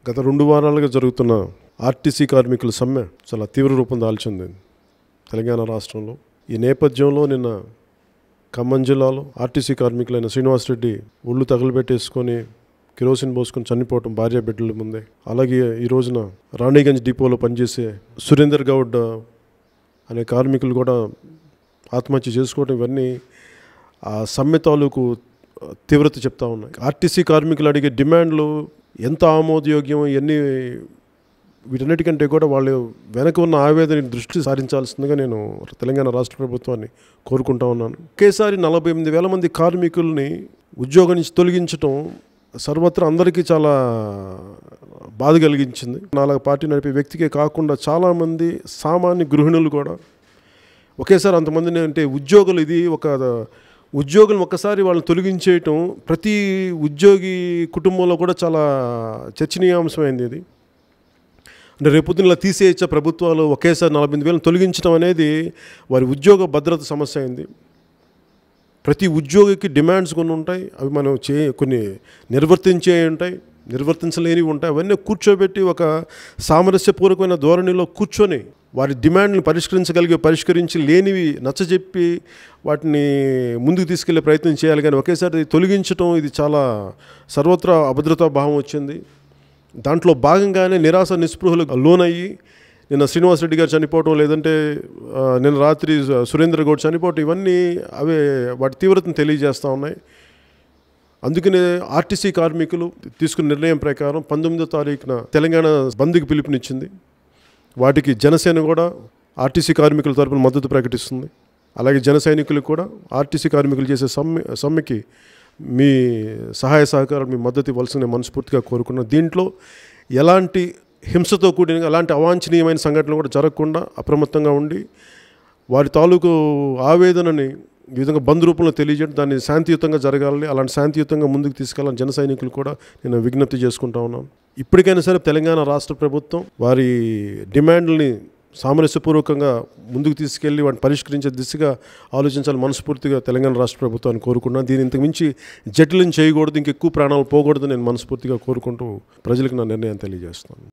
గత 2 వారాలుగా జరుగుతున్న ఆర్టీసీ కార్మికుల సమ్మె చాలా తీవ్ర రూపం దాల్చింది తెలంగాణ రాష్ట్రంలో. ఈ నేపథ్యంలో నిన్న ఖమ్మం జిల్లాలో ఆర్టీసీ కార్మికులైన శ్రీనివాస్ రెడ్డి ఒళ్ళు తగలబెట్టేసుకొని కిరోసిన్ పోసుకొని చనిపోవటం భార్య బిడ్డల ముందే. అలాగే ఈ రోజున రాణిగంజ్ డిపోలో పనిచేసే సురేందర్ గౌడ్ అనే కార్మికులు కూడా ఆత్మహత్య చేసుకోవడం, ఇవన్నీ ఆ సమ్మె తాలూకు తీవ్రత చెప్తా ఉన్నాయి. ఆర్టీసీ కార్మికులు అడిగే డిమాండ్లు ఎంత ఆమోదయోగ్యం, ఇవన్నీ వీటన్నిటికంటే కూడా వాళ్ళు వెనక ఉన్న ఆవేదన దృష్టి సారించాల్సిందిగా నేను తెలంగాణ రాష్ట్ర ప్రభుత్వాన్ని కోరుకుంటా ఉన్నాను. ఒకేసారి 48,000 మంది కార్మికుల్ని ఉద్యోగం నుంచి తొలగించడం సర్వత్రా అందరికీ చాలా బాధ కలిగించింది. నాలుగు పార్టీ నడిపే వ్యక్తికే కాకుండా చాలామంది సామాన్య గృహిణులు కూడా ఒకేసారి అంతమందిని, అంటే ఉద్యోగులు, ఇది ఒక ఉద్యోగులను ఒక్కసారి వాళ్ళని తొలగించేయటం ప్రతి ఉద్యోగి కుటుంబంలో కూడా చాలా చర్చనీయాంశమైంది. ఇది అంటే రేపొద్దున తీసేయచ్చా ప్రభుత్వాలు ఒకేసారి 48,000 తొలగించడం అనేది వారి ఉద్యోగ భద్రత సమస్య అయింది. ప్రతి ఉద్యోగికి డిమాండ్స్ కొన్ని ఉంటాయి, అవి మనం కొన్ని నిర్వర్తించే ఉంటాయి, నిర్వర్తించలేనివి ఉంటాయి. అవన్నీ కూర్చోబెట్టి ఒక సామరస్యపూర్వకమైన ధోరణిలో కూర్చొని వారి డిమాండ్ని పరిష్కరించి లేనివి నచ్చజెప్పి వాటిని ముందుకు తీసుకెళ్లే ప్రయత్నం చేయాలి. కానీ ఒకేసారి తొలగించడం ఇది చాలా సర్వత్రా అభద్రతా భావం వచ్చింది. దాంట్లో భాగంగానే నిరాశ నిస్పృహలకు లోనయ్యి నిన్న శ్రీనివాస్ రెడ్డి గారు చనిపోవటం, లేదంటే నిన్న రాత్రి సురేందర్ గౌడ్ చనిపోవటం, ఇవన్నీ అవే వాటి తీవ్రతను తెలియజేస్తూ ఉన్నాయి. అందుకనే ఆర్టీసీ కార్మికులు తీసుకున్న నిర్ణయం ప్రకారం 19వ తారీఖున తెలంగాణ బంద్కి పిలుపునిచ్చింది. వాటికి జనసేన కూడా ఆర్టీసీ కార్మికుల తరపున మద్దతు ప్రకటిస్తుంది. అలాగే జన సైనికులకు కూడా ఆర్టీసీ కార్మికులు చేసే సమ్మెకి మీ సహాయ సహకారం, మీ మద్దతు ఇవ్వాల్సిన మనస్ఫూర్తిగా కోరుకున్నాను. దీంట్లో ఎలాంటి హింసతో కూడిన అలాంటి అవాంఛనీయమైన సంఘటనలు కూడా జరగకుండా అప్రమత్తంగా ఉండి వారి తాలూకు ఆవేదనని ఈ విధంగా బంద్ రూపంలో తెలియజేయడం, దాన్ని శాంతియుతంగా జరగాలని, అలాంటి శాంతియుతంగా ముందుకు తీసుకెళ్ళాలని జన సైనికులు కూడా నేను విజ్ఞప్తి చేసుకుంటా ఉన్నాను. ఇప్పటికైనా సరే తెలంగాణ రాష్ట్ర ప్రభుత్వం వారి డిమాండ్లని సామరస్యపూర్వకంగా ముందుకు తీసుకెళ్ళి వాటిని పరిష్కరించే దిశగా ఆలోచించాలని మనస్ఫూర్తిగా తెలంగాణ రాష్ట్ర ప్రభుత్వాన్ని కోరుకున్నాను. దీని ఇంతకు మించి జటిలం చేయకూడదు, ఇంకెక్కువ ప్రాణాలు పోకూడదు నేను మనస్ఫూర్తిగా కోరుకుంటూ ప్రజలకు నా నిర్ణయం తెలియజేస్తున్నాను.